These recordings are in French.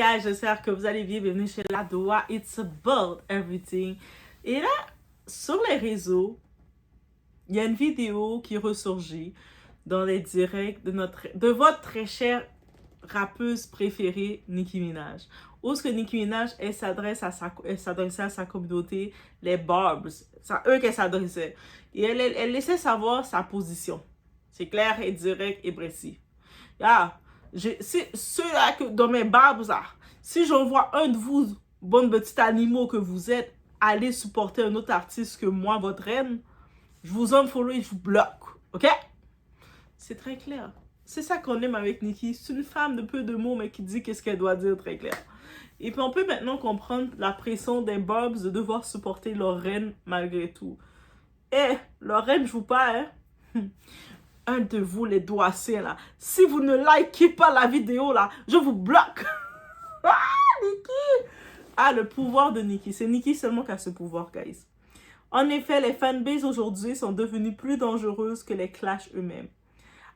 Guys, j'espère que vous allez bien. Bienvenue chez La Doua. It's about everything. Et là, sur les réseaux, il y a une vidéo qui ressurgit dans les directs de votre très chère rappeuse préférée, Nicki Minaj. Où est-ce que Nicki Minaj, elle s'adressait à sa communauté, les Barbs. C'est à eux qu'elle s'adressait. Et elle laissait savoir sa position. C'est clair et direct et précis. Ceux-là dans mes Barbs, là, si j'en vois un de vous, bonnes petits animaux que vous êtes, aller supporter un autre artiste que moi, votre reine, je vous unfollow et je vous bloque. OK? C'est très clair. C'est ça qu'on aime avec Nicki. C'est une femme de peu de mots, mais qui dit qu'est-ce qu'elle doit dire très clair. Et puis on peut maintenant comprendre la pression des Barbs de devoir supporter leur reine malgré tout. Leur reine joue pas, hein? Un de vous, les doigts là. Si vous ne likez pas la vidéo, là, je vous bloque. Nicki! Le pouvoir de Nicki. C'est Nicki seulement qui a ce pouvoir, guys. En effet, les fanbases aujourd'hui sont devenues plus dangereuses que les clashs eux-mêmes.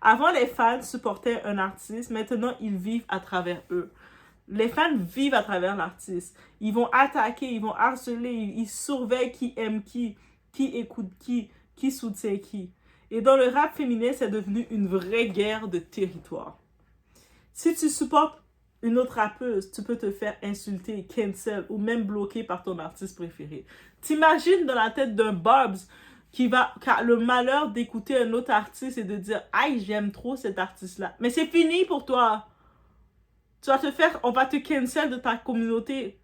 Avant, les fans supportaient un artiste. Maintenant, ils vivent à travers eux. Les fans vivent à travers l'artiste. Ils vont attaquer, ils vont harceler, ils surveillent qui aime qui écoute qui soutient qui. Et dans le rap féminin, c'est devenu une vraie guerre de territoire. Si tu supportes une autre rappeuse, tu peux te faire insulter, cancel ou même bloquer par ton artiste préféré. T'imagines dans la tête d'un Barbs qui a le malheur d'écouter un autre artiste et de dire « Aïe, j'aime trop cet artiste-là. » Mais c'est fini pour toi. On va te cancel de ta communauté.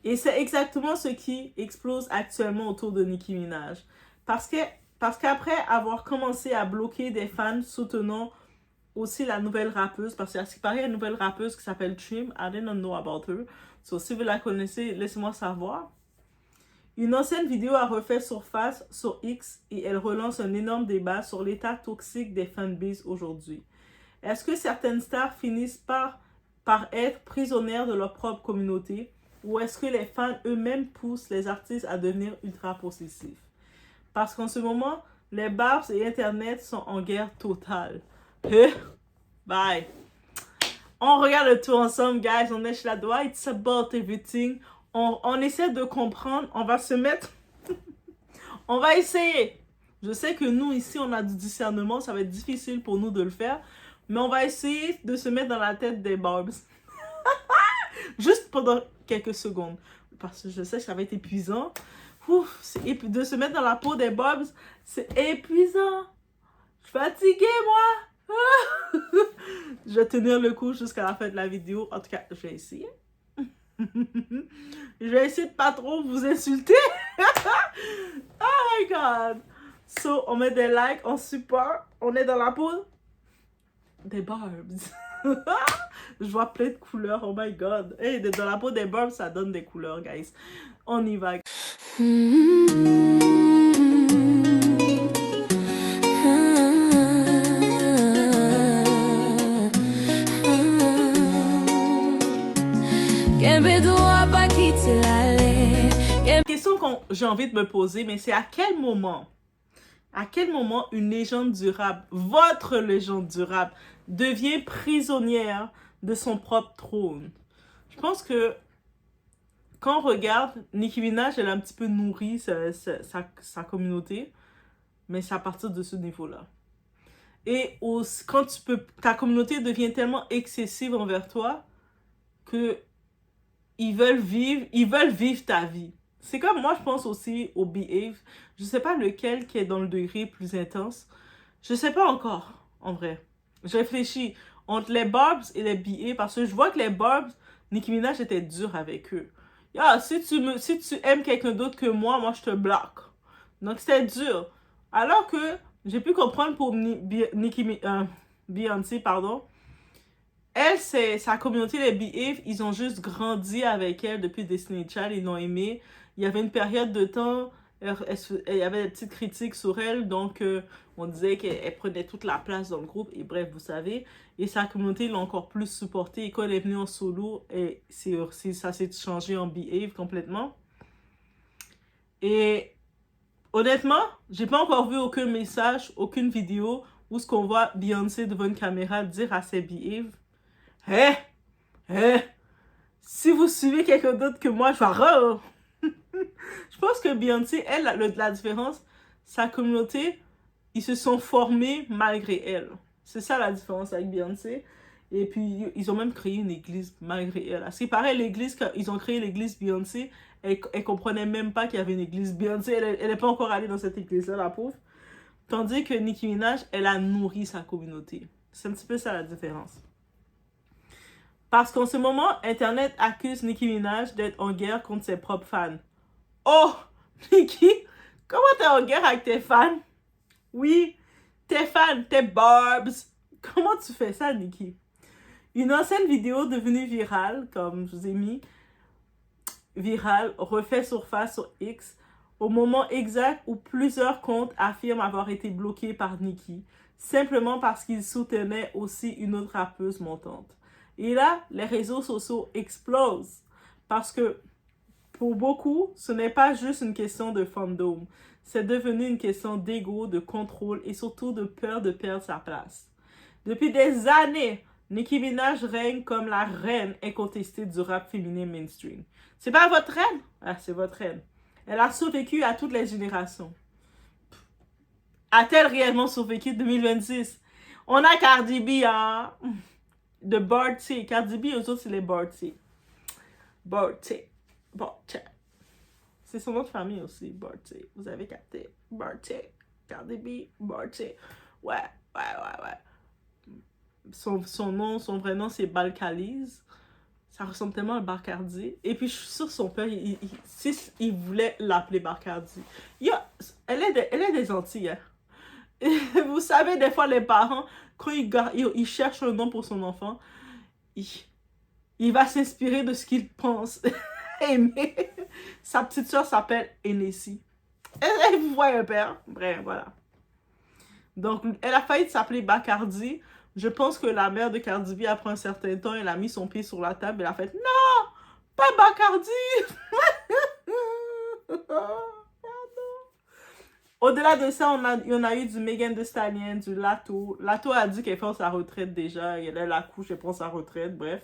Et c'est exactement ce qui explose actuellement autour de Nicki Minaj. Parce qu'après avoir commencé à bloquer des fans soutenant aussi la nouvelle rappeuse, parce qu'il y a une nouvelle rappeuse qui s'appelle Trim, I didn't know about her. So, si vous la connaissez, laissez-moi savoir. Une ancienne vidéo a refait surface sur X et elle relance un énorme débat sur l'état toxique des fanbases aujourd'hui. Est-ce que certaines stars finissent par être prisonnières de leur propre communauté? Ou est-ce que les fans eux-mêmes poussent les artistes à devenir ultra possessifs? Parce qu'en ce moment, les Barbs et Internet sont en guerre totale. Bye. On regarde le tout ensemble, guys. On est chez La Doua. It's about everything. On essaie de comprendre. On va se mettre... on va essayer. Je sais que nous, ici, on a du discernement. Ça va être difficile pour nous de le faire. Mais on va essayer de se mettre dans la tête des Barbs. Juste pendant quelques secondes. Parce que je sais que ça va être épuisant. De se mettre dans la peau des Barbs, c'est épuisant. Je suis fatiguée, moi. Je vais tenir le coup jusqu'à la fin de la vidéo. En tout cas, je vais essayer. Je vais essayer de pas trop vous insulter. Oh my God. So, on met des likes, on support. On est dans la peau des Barbs. Je vois plein de couleurs, oh my God. Hey, dans la peau des Barbs, ça donne des couleurs, guys. On y va. La question que j'ai envie de me poser, mais c'est à quel moment une légende du rap, votre légende du rap, devient prisonnière de son propre trône? Je pense que quand on regarde, Nicki Minaj, elle a un petit peu nourri sa communauté, mais c'est à partir de ce niveau-là. Et quand ta communauté devient tellement excessive envers toi que ils veulent vivre ta vie. C'est comme moi, je pense aussi au Behave. Je sais pas lequel qui est dans le degré plus intense. Je sais pas encore, en vrai. Je réfléchis entre les Barbs et les Behave parce que je vois que les Barbs, Nicki Minaj était dure avec eux. Si tu aimes quelqu'un d'autre que moi je te bloque. Donc c'était dur. Alors que j'ai pu comprendre pour Beyoncé, pardon. Elle, c'est sa communauté, les Behave, ils ont juste grandi avec elle depuis Destiny's Child, ils l'ont aimée. Il y avait une période de temps, il y avait des petites critiques sur elle, donc on disait qu'elle prenait toute la place dans le groupe, et bref, vous savez. Et sa communauté l'a encore plus supportée, et quand elle est venue en solo, ça s'est changé en Behave complètement. Et honnêtement, j'ai pas encore vu aucun message, aucune vidéo, où ce qu'on voit Beyoncé devant une caméra dire à ses Behave Eh, eh, si vous suivez quelqu'un d'autre que moi, je vais... Je pense que Beyoncé, elle, la différence, sa communauté, ils se sont formés malgré elle. C'est ça la différence avec Beyoncé. Et puis, ils ont même créé une église malgré elle. C'est pareil, l'église, quand ils ont créé l'église Beyoncé, elle comprenait même pas qu'il y avait une église Beyoncé. Elle n'est pas encore allée dans cette église-là, la pauvre. Tandis que Nicki Minaj, elle a nourri sa communauté. C'est un petit peu ça la différence. Parce qu'en ce moment, Internet accuse Nicki Minaj d'être en guerre contre ses propres fans. Oh, Nicki, comment t'es en guerre avec tes fans? Oui, tes fans, tes barbs. Comment tu fais ça, Nicki? Une ancienne vidéo devenue virale, comme je vous ai mis, virale, refait surface sur X, au moment exact où plusieurs comptes affirment avoir été bloqués par Nicki, simplement parce qu'ils soutenaient aussi une autre rappeuse montante. Et là, les réseaux sociaux explosent, parce que pour beaucoup, ce n'est pas juste une question de fandom, c'est devenu une question d'ego, de contrôle et surtout de peur de perdre sa place. Depuis des années, Nicki Minaj règne comme la reine incontestée du rap féminin mainstream. C'est pas votre reine? Ah, c'est votre reine. Elle a survécu à toutes les générations. A-t-elle réellement survécu 2026? On a Cardi B, hein? De Barty. Cardi B, eux autres, c'est les Barty. Barty. Barty. C'est son nom de famille aussi, Barty. Vous avez capté? Barty. Cardi B, Barty. Ouais. Son nom, son vrai nom, c'est Balkaliz. Ça ressemble tellement à Bacardi. Et puis, je suis sûre que son père, il voulait l'appeler Bacardi. Elle est des Antilles. Hein. Vous savez, des fois, les parents, quand ils cherchent un nom pour son enfant, il va s'inspirer de ce qu'il pense aimer. Sa petite soeur s'appelle Hennessy. Elle vous voit un père. Bref, voilà. Donc, elle a failli s'appeler Bacardi. Je pense que la mère de Cardi B, après un certain temps, elle a mis son pied sur la table et elle a fait « Non, pas Bacardi! » Au-delà de ça, il y en a eu du Megan Thee Stallion, du Lato. Lato a dit qu'elle prend sa retraite déjà. Elle accouche, elle prend sa retraite, bref.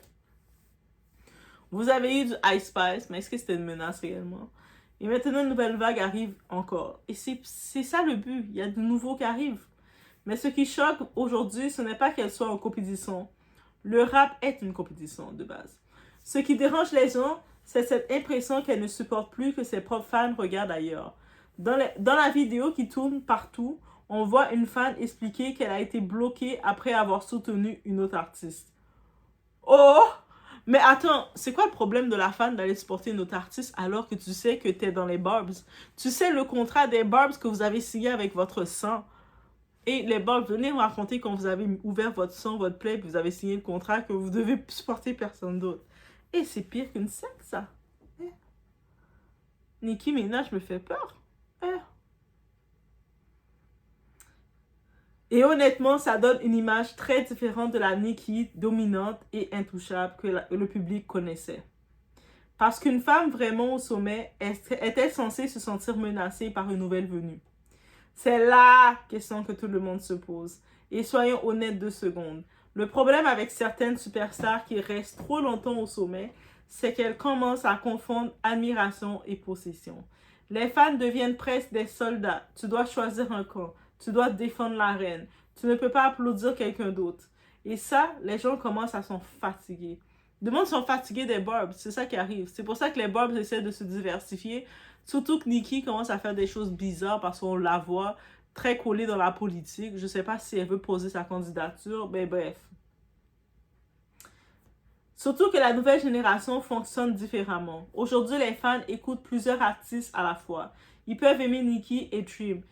Vous avez eu du Ice Spice, mais est-ce que c'était une menace réellement? Et maintenant, une nouvelle vague arrive encore. Et c'est ça le but. Il y a de nouveaux qui arrivent. Mais ce qui choque aujourd'hui, ce n'est pas qu'elle soit en compétition. Le rap est une compétition de base. Ce qui dérange les gens, c'est cette impression qu'elle ne supporte plus que ses propres fans regardent ailleurs. Dans la vidéo qui tourne partout, on voit une fan expliquer qu'elle a été bloquée après avoir soutenu une autre artiste. Oh! Mais attends, c'est quoi le problème de la fan d'aller supporter une autre artiste alors que tu sais que t'es dans les Barbs? Tu sais le contrat des Barbs que vous avez signé avec votre sang. Et les Barbs, venez me raconter quand vous avez ouvert votre sang, votre plaie, puis vous avez signé le contrat que vous devez supporter personne d'autre. Et c'est pire qu'une secte, ça. Nicki Minaj me fait peur. Et honnêtement, ça donne une image très différente de la Nicki dominante et intouchable que le public connaissait. Parce qu'une femme vraiment au sommet est-elle censée se sentir menacée par une nouvelle venue? C'est la question que tout le monde se pose. Et soyons honnêtes 2 secondes. Le problème avec certaines superstars qui restent trop longtemps au sommet, c'est qu'elles commencent à confondre admiration et possession. Les fans deviennent presque des soldats. Tu dois choisir un camp. Tu dois défendre la reine. Tu ne peux pas applaudir quelqu'un d'autre. Et ça, les gens commencent à s'en fatiguer. Les gens sont fatigués des Barbs. C'est ça qui arrive. C'est pour ça que les Barbs essaient de se diversifier. Surtout que Nicki commence à faire des choses bizarres parce qu'on la voit très collée dans la politique. Je ne sais pas si elle veut poser sa candidature, mais bref. Surtout que la nouvelle génération fonctionne différemment. Aujourd'hui, les fans écoutent plusieurs artistes à la fois. Ils peuvent aimer Nicki et Trim,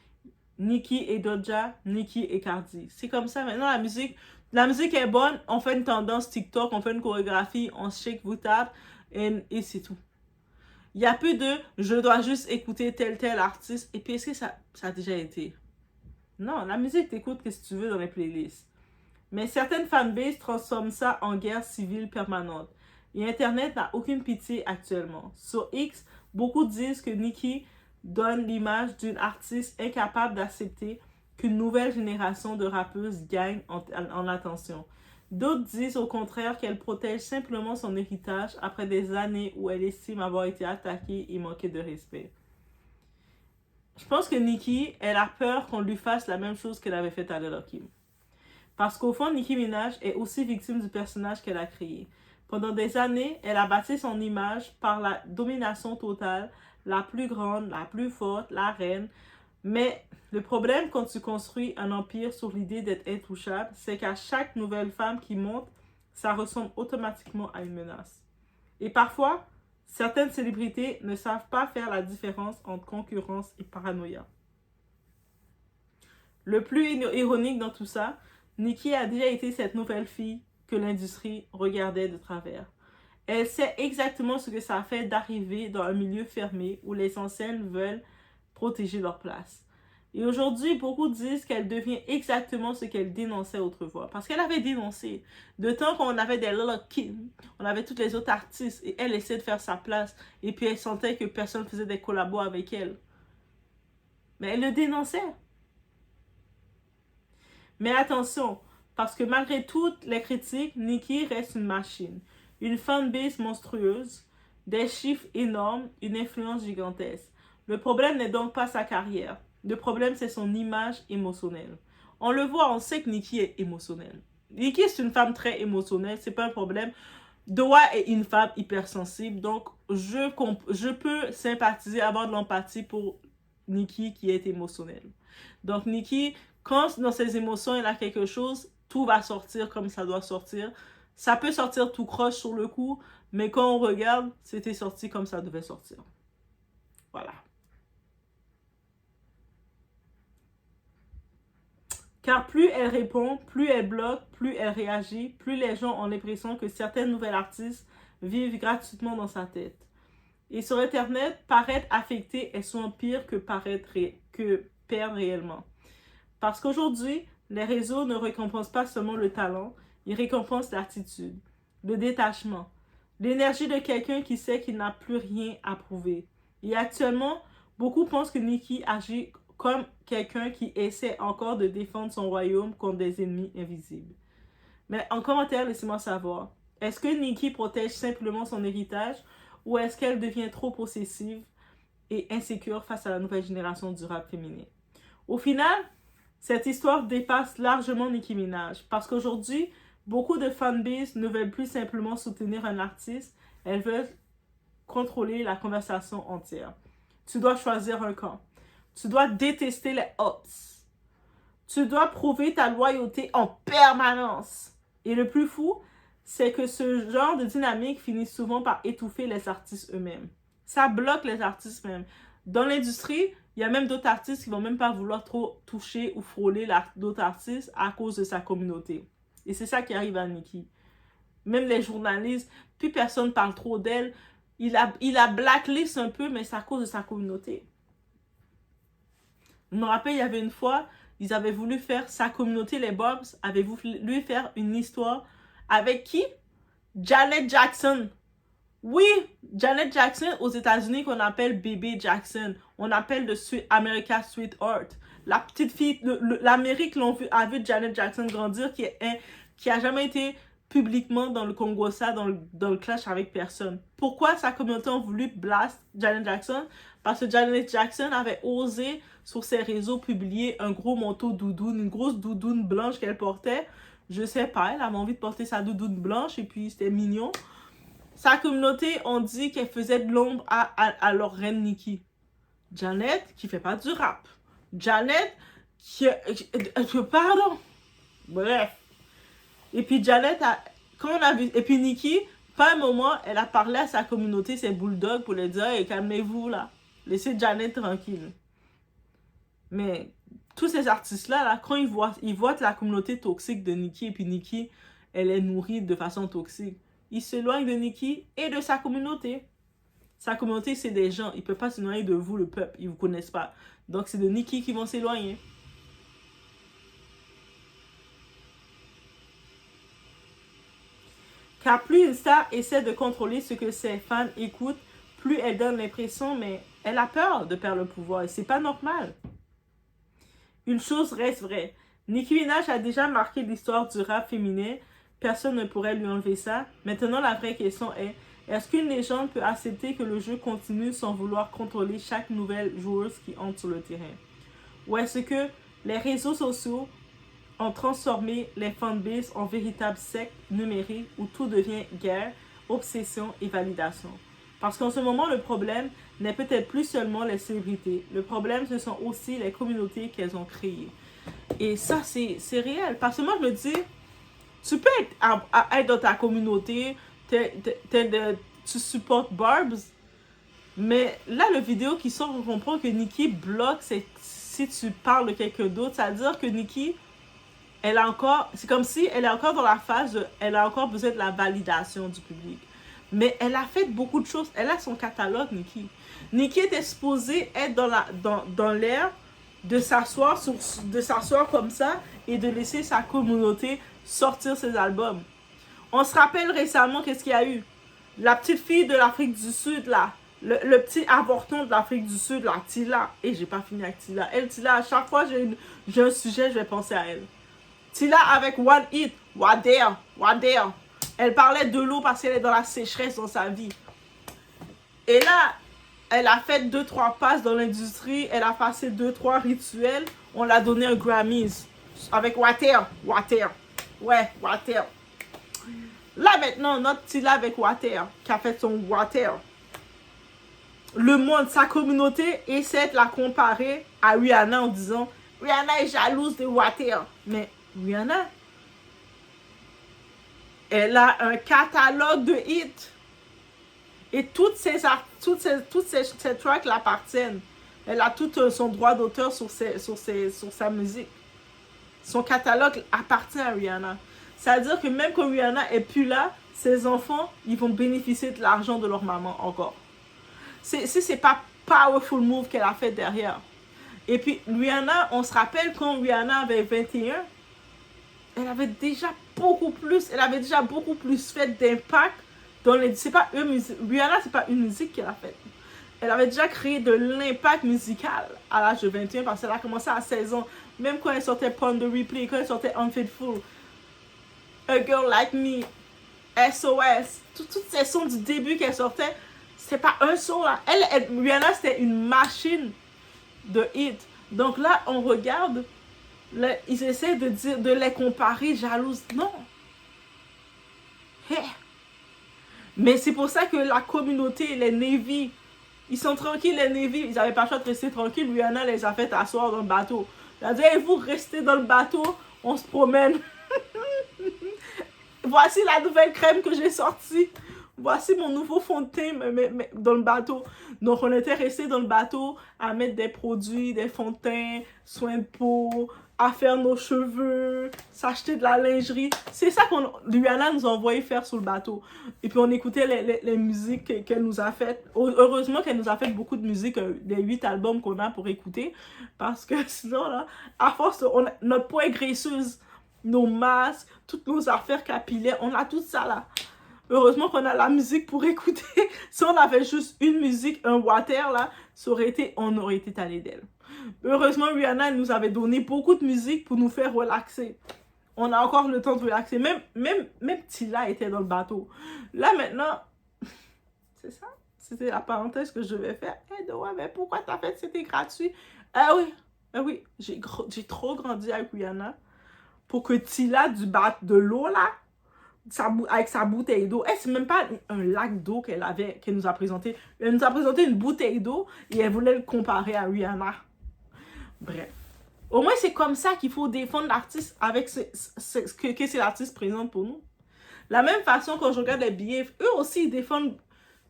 Nicki et Doja, Nicki et Cardi. C'est comme ça maintenant la musique est bonne, on fait une tendance TikTok, on fait une chorégraphie, on shake, vous tape et c'est tout. Il n'y a plus de je dois juste écouter tel artiste et puis est-ce que ça a déjà été? Non, la musique t'écoute ce que tu veux dans les playlists. Mais certaines fanbases transforment ça en guerre civile permanente. Et Internet n'a aucune pitié actuellement. Sur X, beaucoup disent que Nicki donne l'image d'une artiste incapable d'accepter qu'une nouvelle génération de rappeuses gagne en attention. D'autres disent au contraire qu'elle protège simplement son héritage après des années où elle estime avoir été attaquée et manqué de respect. Je pense que Nicki, elle a peur qu'on lui fasse la même chose qu'elle avait faite à Lil' Kim. Parce qu'au fond, Nicki Minaj est aussi victime du personnage qu'elle a créé. Pendant des années, elle a bâti son image par la domination totale, la plus grande, la plus forte, la reine. Mais le problème quand tu construis un empire sur l'idée d'être intouchable, c'est qu'à chaque nouvelle femme qui monte, ça ressemble automatiquement à une menace. Et parfois, certaines célébrités ne savent pas faire la différence entre concurrence et paranoïa. Le plus ironique dans tout ça, Nicki a déjà été cette nouvelle fille que l'industrie regardait de travers. Elle sait exactement ce que ça fait d'arriver dans un milieu fermé où les enseignes veulent protéger leur place. Et aujourd'hui, beaucoup disent qu'elle devient exactement ce qu'elle dénonçait autrefois. Parce qu'elle avait dénoncé. De temps qu'on avait des Lil' Kim, on avait tous les autres artistes et elle essayait de faire sa place. Et puis elle sentait que personne faisait des collabos avec elle. Mais elle le dénonçait. Mais attention, parce que malgré toutes les critiques, Nicki reste une machine. Une fanbase monstrueuse, des chiffres énormes, une influence gigantesque. Le problème n'est donc pas sa carrière. Le problème, c'est son image émotionnelle. On le voit, on sait que Nicki est émotionnelle. Nicki, c'est une femme très émotionnelle, c'est pas un problème. Doa est une femme hypersensible, donc je peux sympathiser, avoir de l'empathie pour Nicki qui est émotionnelle. Donc Nicki, quand dans ses émotions, elle a quelque chose, tout va sortir comme ça doit sortir. Ça peut sortir tout croche sur le coup, mais quand on regarde, c'était sorti comme ça devait sortir. Voilà. Car plus elle répond, plus elle bloque, plus elle réagit, plus les gens ont l'impression que certaines nouvelles artistes vivent gratuitement dans sa tête. Et sur Internet, paraître affecté est souvent pire que perdre réellement. Parce qu'aujourd'hui, les réseaux ne récompensent pas seulement le talent, ils récompensent l'attitude, le détachement, l'énergie de quelqu'un qui sait qu'il n'a plus rien à prouver. Et actuellement, beaucoup pensent que Nicki agit comme quelqu'un qui essaie encore de défendre son royaume contre des ennemis invisibles. Mais en commentaire, laissez-moi savoir, est-ce que Nicki protège simplement son héritage ou est-ce qu'elle devient trop possessive et insécure face à la nouvelle génération du rap féminin? Au final, cette histoire dépasse largement Nicki Minaj parce qu'aujourd'hui, beaucoup de fanbases ne veulent plus simplement soutenir un artiste, elles veulent contrôler la conversation entière. Tu dois choisir un camp. Tu dois détester les hops. Tu dois prouver ta loyauté en permanence. Et le plus fou, c'est que ce genre de dynamique finit souvent par étouffer les artistes eux-mêmes. Ça bloque les artistes même. Dans l'industrie, il y a même d'autres artistes qui vont même pas vouloir trop toucher ou frôler d'autres artistes à cause de sa communauté. Et c'est ça qui arrive à Nicki. Même les journalistes, plus personne parle trop d'elle. Il a blacklist un peu, mais c'est à cause de sa communauté. Je me rappelle, il y avait une fois, ils avaient voulu faire, sa communauté, les Bobs, avaient voulu faire une histoire avec qui? Janet Jackson. Oui, Janet Jackson aux États-Unis qu'on appelle bébé Jackson. On appelle de America Sweetheart. La petite fille, l'Amérique a vu Janet Jackson grandir qui a jamais été publiquement dans le Congo, dans le clash avec personne. Pourquoi sa communauté a voulu blast Janet Jackson? Parce que Janet Jackson avait osé sur ses réseaux publier un gros manteau doudoune, une grosse doudoune blanche qu'elle portait. Je sais pas, elle avait envie de porter sa doudoune blanche et puis c'était mignon. Sa communauté, on dit qu'elle faisait de l'ombre à leur reine Nicki. Janet, qui fait pas du rap. Janet, pardon. Bref. Et puis Janet, quand on a vu... Et puis Nicki, pas un moment, elle a parlé à sa communauté, ses bulldogs, pour leur dire hey, calmez-vous là. Laissez Janet tranquille. Mais tous ces artistes-là, là, quand ils voient la communauté toxique de Nicki, et puis Nicki, elle est nourrie de façon toxique, ils s'éloignent de Nicki et de sa communauté. Sa communauté, c'est des gens. Ils ne peuvent pas s'éloigner de vous, le peuple. Ils ne vous connaissent pas. Donc, c'est de Nicki qui vont s'éloigner. Car plus une star essaie de contrôler ce que ses fans écoutent, plus elle donne l'impression, mais elle a peur de perdre le pouvoir. Et c'est pas normal. Une chose reste vraie. Nicki Minaj a déjà marqué l'histoire du rap féminin personne ne pourrait lui enlever ça. Maintenant, la vraie question est-ce qu'une légende peut accepter que le jeu continue sans vouloir contrôler chaque nouvelle joueuse qui entre sur le terrain? Ou est-ce que les réseaux sociaux ont transformé les fanbases en véritables sectes numériques où tout devient guerre, obsession et validation? Parce qu'en ce moment, le problème n'est peut-être plus seulement les célébrités. Le problème, ce sont aussi les communautés qu'elles ont créées. Et ça, c'est réel. Parce que moi, je me dis, tu peux être dans ta communauté, tu supportes Barbs, mais là, la vidéo qui sort, on comprend que Nicki bloque si tu parles de quelqu'un d'autre. Ça veut dire que Nicki, c'est comme si elle est encore dans la phase de, elle a encore besoin de la validation du public. Mais elle a fait beaucoup de choses. Elle a son catalogue, Nicki. Nicki était supposée être dans l'air de s'asseoir comme ça et de laisser sa communauté sortir ses albums. On se rappelle récemment qu'est-ce qu'il y a eu. La petite fille de l'Afrique du Sud, là. Le petit avorton de l'Afrique du Sud, là, Tila. Et j'ai pas fini avec Tila. Tila, à chaque fois j'ai un sujet, je vais penser à elle. Tila avec One Hit. What there. Elle parlait de l'eau parce qu'elle est dans la sécheresse dans sa vie. Et là, elle a fait 2-3 passes dans l'industrie. Elle a passé 2-3 rituels. On l'a donné un Grammys. Avec Water. Ouais, Water. Là maintenant, notre Tila avec Water, qui a fait son Water. Le monde, sa communauté, essaie de la comparer à Rihanna en disant Rihanna est jalouse de Water. Mais Rihanna, elle a un catalogue de hits. Et toutes ces tracks l'appartiennent. Elle a tout son droit d'auteur sur sa musique. Son catalogue appartient à Rihanna. Ça veut dire que même quand Rihanna est plus là, ses enfants, ils vont bénéficier de l'argent de leur maman encore. C'est pas powerful move qu'elle a fait derrière. Et puis Rihanna, on se rappelle quand Rihanna avait 21, elle avait déjà beaucoup plus fait d'impact dans les... Rihanna, c'est pas une musique qu'elle a faite. Elle avait déjà créé de l'impact musical à l'âge de 21 parce qu'elle a commencé à 16 ans. Même quand elle sortait Pon de Replay, quand elle sortait Unfaithful, A Girl Like Me, SOS, toutes ces sons du début qu'elle sortait, c'est pas un son là. Rihanna, c'était une machine de hit. Donc là, on regarde, ils essaient de les comparer jalouses. Non. Hey. Mais c'est pour ça que la communauté, les Navy, ils sont tranquilles, les Navy, ils n'avaient pas le choix de rester tranquilles. Rihanna les a fait asseoir dans le bateau. Elle a dit, hey, vous restez dans le bateau, on se promène. Voici la nouvelle crème que j'ai sortie. Voici mon nouveau fond de teint dans le bateau. Donc, on était restés dans le bateau à mettre des produits, des fonds de teint, soins de peau, à faire nos cheveux, s'acheter de la lingerie. C'est ça que Rihanna nous a envoyé faire sur le bateau. Et puis, on écoutait les musiques qu'elle nous a faites. Heureusement qu'elle nous a fait beaucoup de musique, les 8 albums qu'on a pour écouter. Parce que sinon, là, à force, notre peau est graisseuse. Nos masques, toutes nos affaires capillaires, on a tout ça là. Heureusement qu'on a la musique pour écouter. Si on avait juste une musique, un water là, on aurait été tanné d'elle. Heureusement, Rihanna nous avait donné beaucoup de musique pour nous faire relaxer. On a encore le temps de relaxer. Même Tila était dans le bateau. Là maintenant, c'est ça. C'était la parenthèse que je vais faire. Hey, ouais, mais pourquoi t'as fait? C'était gratuit. Ah oui, j'ai trop grandi avec Rihanna. Pour que Tila de l'eau là, avec sa bouteille d'eau, c'est même pas un lac d'eau qu'elle nous a présenté. Elle nous a présenté une bouteille d'eau et elle voulait le comparer à Rihanna. Bref. Au moins, c'est comme ça qu'il faut défendre l'artiste avec ce que c'est l'artiste présente pour nous. La même façon, quand je regarde les billets, eux aussi,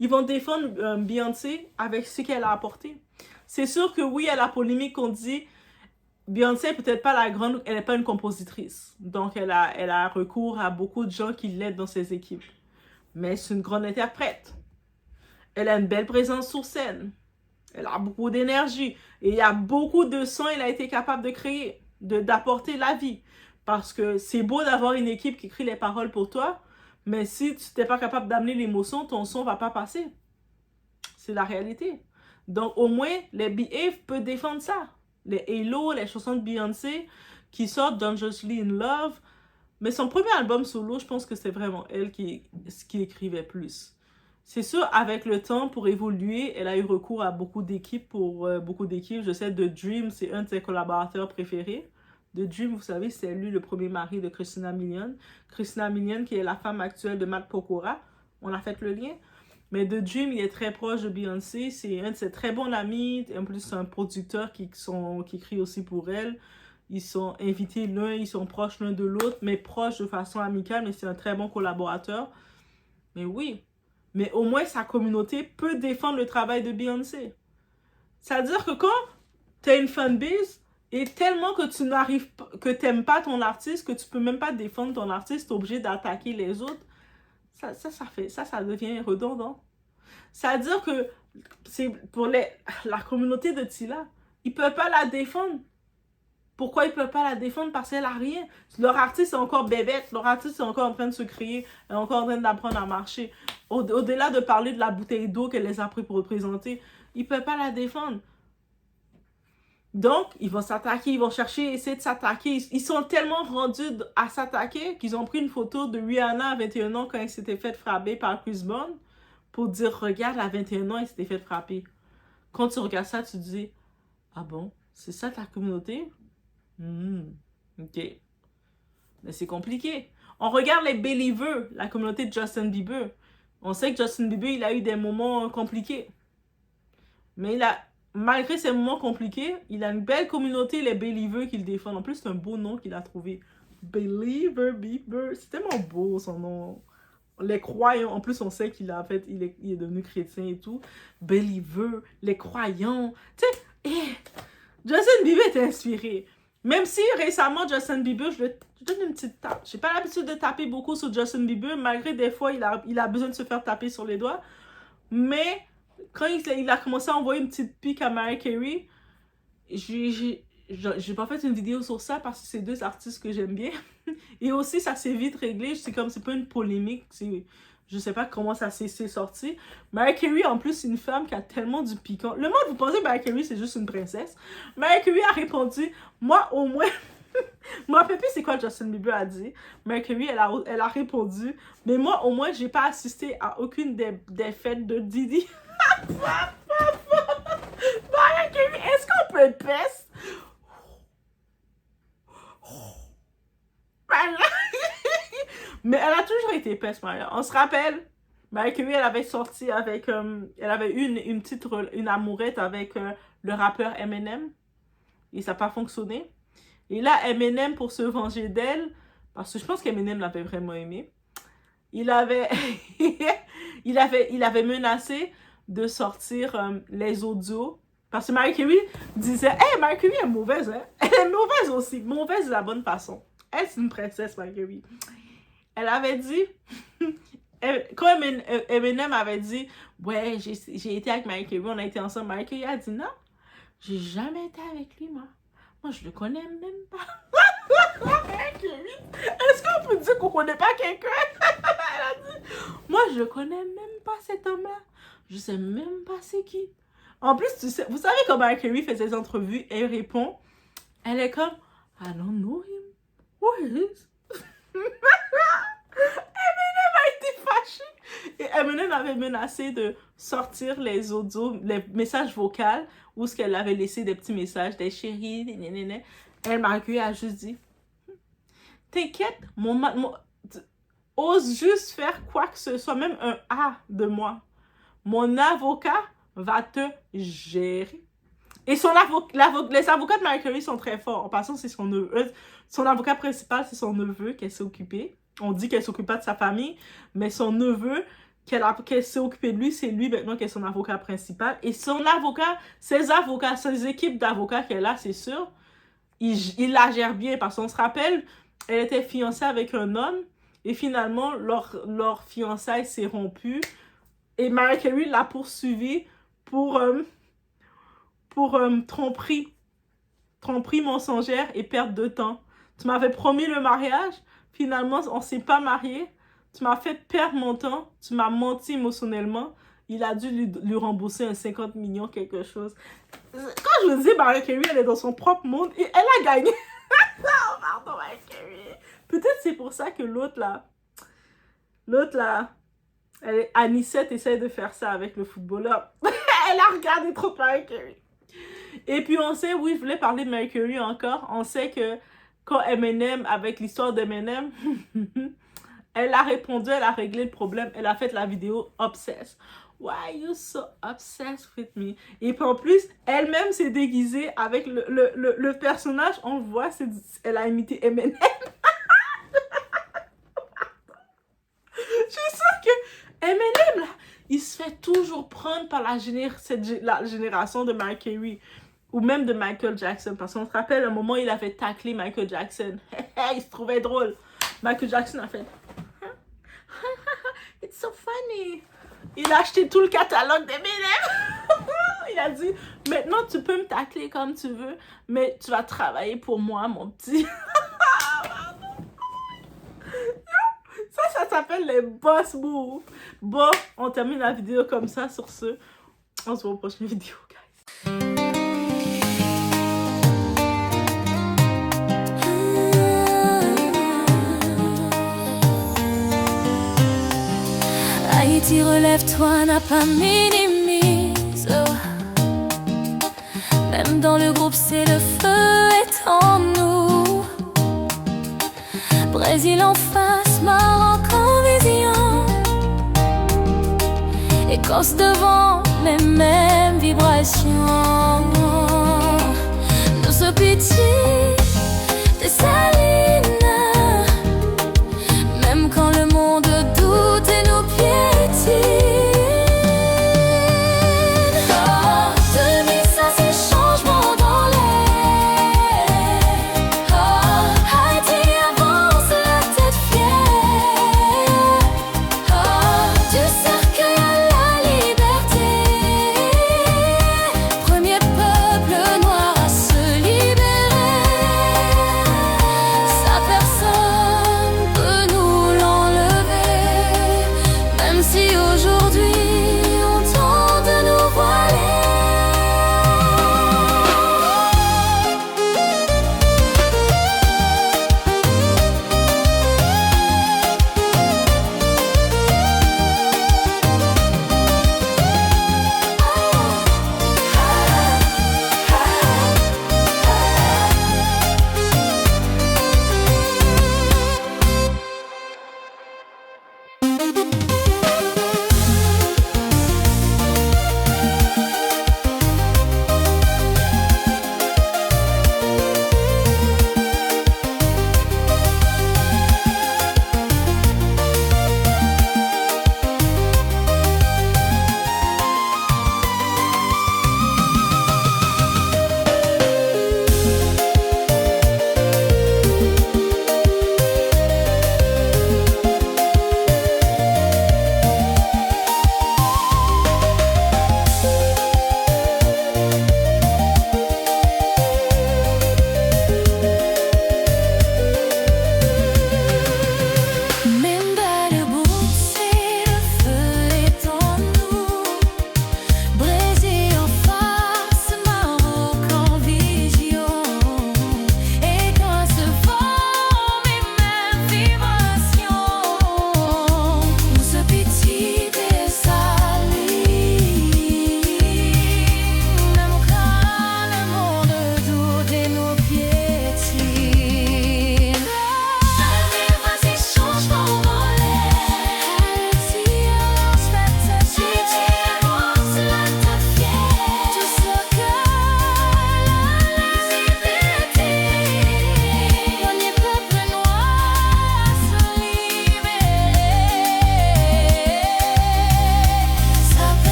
ils vont défendre Beyoncé avec ce qu'elle a apporté. C'est sûr que oui, il y a la polémique qu'on dit Beyoncé n'est peut-être pas la grande, elle n'est pas une compositrice. Donc, elle a recours à beaucoup de gens qui l'aident dans ses équipes. Mais c'est une grande interprète. Elle a une belle présence sur scène. Elle a beaucoup d'énergie. Et il y a beaucoup de sons qu'elle a été capable de créer, d'apporter la vie. Parce que c'est beau d'avoir une équipe qui écrit les paroles pour toi, mais si tu n'es pas capable d'amener l'émotion, ton son ne va pas passer. C'est la réalité. Donc, au moins, les Behave peuvent défendre ça. Les Halo, les chansons de Beyoncé qui sortent Dangerously in Love, Mais son premier album solo, je pense que c'est vraiment elle qui écrivait plus. C'est sûr, avec le temps, pour évoluer, elle a eu recours à beaucoup d'équipes. Je sais, The Dream, c'est un de ses collaborateurs préférés. The Dream, vous savez, c'est lui le premier mari de Christina Milian. Christina Milian, qui est la femme actuelle de Matt Pokora. On a fait le lien. Mais The Dream, il est très proche de Beyoncé. C'est un de ses très bons amis. En plus, c'est un producteur qui écrit aussi pour elle. Ils sont invités l'un, ils sont proches l'un de l'autre, mais proches de façon amicale, mais c'est un très bon collaborateur. Mais oui, mais au moins sa communauté peut défendre le travail de Beyoncé. C'est-à-dire que quand tu as une fanbase, et tellement que tu n'arrives pas, que tu n'aimes pas ton artiste, que tu peux même pas défendre ton artiste, tu es obligé d'attaquer les autres, ça devient redondant. C'est-à-dire que c'est pour la communauté de Tila, ils ne peuvent pas la défendre. Pourquoi ils ne peuvent pas la défendre? Parce qu'elle n'a rien. Leur artiste est encore bébête. Leur artiste est encore en train de se créer. Elle est encore en train d'apprendre à marcher. Au-delà de parler de la bouteille d'eau qu'elle les a pris pour représenter, ils ne peuvent pas la défendre. Donc, ils vont s'attaquer. Ils vont essayer de s'attaquer. Ils sont tellement rendus à s'attaquer qu'ils ont pris une photo de Rihanna à 21 ans quand elle s'était fait frapper par Chris Brown pour dire, regarde, à 21 ans, elle s'était fait frapper. Quand tu regardes ça, tu te dis, ah bon, c'est ça ta communauté? Ok. Mais c'est compliqué. On regarde les Believers, la communauté de Justin Bieber. On sait que Justin Bieber, il a eu des moments compliqués. Mais malgré ces moments compliqués, il a une belle communauté, les Believers, qui le défendent. En plus, c'est un beau nom qu'il a trouvé. Believer, Bieber. C'est tellement beau, son nom. Les croyants, en plus, on sait qu'il est devenu chrétien et tout. Believer, les croyants. Tu sais, Justin Bieber est inspiré. Même si récemment, Justin Bieber, je donne une petite tape. J'ai pas l'habitude de taper beaucoup sur Justin Bieber, malgré des fois, il a besoin de se faire taper sur les doigts. Mais quand il a commencé à envoyer une petite pique à Mariah Carey, j'ai pas fait une vidéo sur ça parce que c'est deux artistes que j'aime bien. Et aussi, ça s'est vite réglé. C'est pas une polémique. Je sais pas comment ça s'est sorti. Mariah Carey, en plus, c'est une femme qui a tellement du piquant. Le monde, vous pensez que Mariah Carey, c'est juste une princesse. Mariah Carey a répondu, moi, au moins... Je me rappelle plus c'est quoi Justin Bieber a dit. Mariah Carey, elle a répondu, mais moi, au moins, j'ai pas assisté à aucune des fêtes de Didi. Mariah Carey, est-ce qu'on peut peste? Mais elle a toujours été peste, Mariah. On se rappelle, Mariah Carey, elle avait sorti avec... elle avait eu une amourette avec le rappeur Eminem. Et ça n'a pas fonctionné. Et là, Eminem, pour se venger d'elle, parce que je pense qu'Eminem l'avait vraiment aimé, il avait menacé de sortir les audios. Parce que Mariah Carey disait, hey, Mariah Carey est mauvaise, hein? Elle est mauvaise aussi. Mauvaise de la bonne façon. Elle, c'est une princesse, Mariah Carey. Elle avait dit, quand Eminem avait dit, ouais, j'ai été avec Mariah Carey, on a été ensemble, Mariah Carey a dit, non, j'ai jamais été avec lui, moi. Moi, je le connais même pas. Est-ce qu'on peut dire qu'on connaît pas quelqu'un? Elle a dit, moi, je connais même pas cet homme-là. Je sais même pas c'est qui. En plus, vous savez quand Mariah Carey fait ses entrevues, elle répond, elle est comme, I don't know him. Who is? Eminem a été fâché. Et Eminem avait menacé de sortir les audios, les messages vocaux, où ce qu'elle avait laissé des petits messages, des chéris, des nénénés. Elle m'a accueilli, a juste dit, t'inquiète, ose juste faire quoi que ce soit, même un A de moi. Mon avocat va te gérer. Et les avocats de Mariah Carey sont très forts. En passant, c'est son neveu. Son avocat principal, c'est son neveu qu'elle s'est occupé. On dit qu'elle s'occupe pas de sa famille, mais son neveu, qu'elle s'est occupé de lui, c'est lui maintenant qui est son avocat principal. Et son avocat, ses équipes d'avocats qu'elle a, c'est sûr, il la gère bien. Parce qu'on se rappelle, elle était fiancée avec un homme, et finalement, leur fiançailles s'est rompue. Et Mariah Carey l'a poursuivi pour tromperie mensongère et perte de temps. Tu m'avais promis le mariage, finalement, on ne s'est pas marié. Tu m'as fait perdre mon temps, tu m'as menti émotionnellement. Il a dû lui rembourser un 50 millions, quelque chose. Quand je vous dis, Mariah Carey, elle est dans son propre monde et elle a gagné. Oh, pardon, Mariah Carey. Peut-être c'est pour ça que l'autre là, Anissette essaie de faire ça avec le footballeur. Elle a regardé trop Mariah Carey. Et puis on sait, oui, je voulais parler de Mariah Carey encore. On sait que quand Eminem, avec l'histoire d'Eminem, elle a répondu, elle a réglé le problème. Elle a fait la vidéo Obsessed. Why you so obsessed with me? Et puis en plus, elle-même s'est déguisée avec le personnage. On le voit, elle a imité Eminem. Je suis sûre que Eminem, là, il se fait toujours prendre par la génération de Mariah Carey. Ou même de Michael Jackson. Parce qu'on se rappelle, un moment, il avait taclé Michael Jackson. Il se trouvait drôle. Michael Jackson a fait... It's so funny. Il a acheté tout le catalogue d'Eminem. Il a dit, maintenant, tu peux me tacler comme tu veux, mais tu vas travailler pour moi, mon petit. Ça s'appelle les boss moves. Bon, on termine la vidéo comme ça. Sur ce, on se voit aux prochaines vidéos, guys. Haïti, relève-toi, n'a pas minimise. Même dans le groupe, c'est le feu est en nous. Brésil en face, Maroc en vision. Écosse devant, les mêmes vibrations. Nous se pitié, des salives.